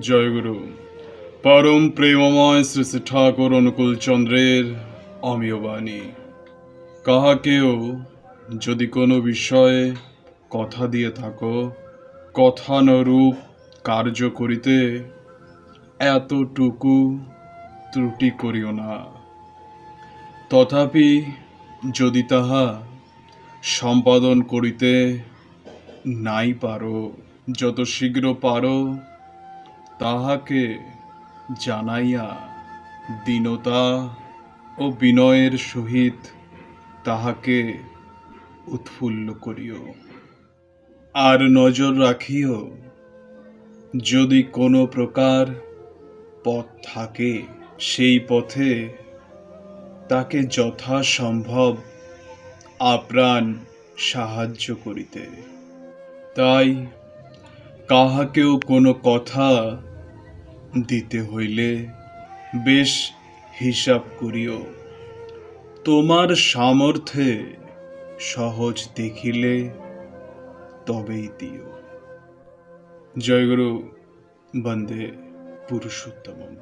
জয়গুরু পরম প্রেমময় শ্রী শ্রী ঠাকুর অনুকূল চন্দ্রের অমীয় বাণী। কাহাকেও যদি কোনো বিষয়ে কথা দিয়ে থাকো, কথানুরূপ কার্য করিতে এতটুকু ত্রুটি করিও না। তথাপি যদি তাহা সম্পাদন করিতে নাই পারো, যত শীঘ্র পারো তাহাকে জানাইয়া দীনতা ও বিনয়ের সহিত তাহাকে উৎফুল্ল করিও। আর নজর রাখিও, যদি কোনো প্রকার পথ থাকে সেই পথে তাকে যথাসম্ভব আপ্রাণ সাহায্য করিতে। তাই কাহাকেও কোনো কথা দিতে হইলে বেশ হিসাব করিও, তোমার সামর্থ্যে সহজ দেখিলে তবেই দিও। জয়গুরু, বন্দে পুরুষোত্তমম।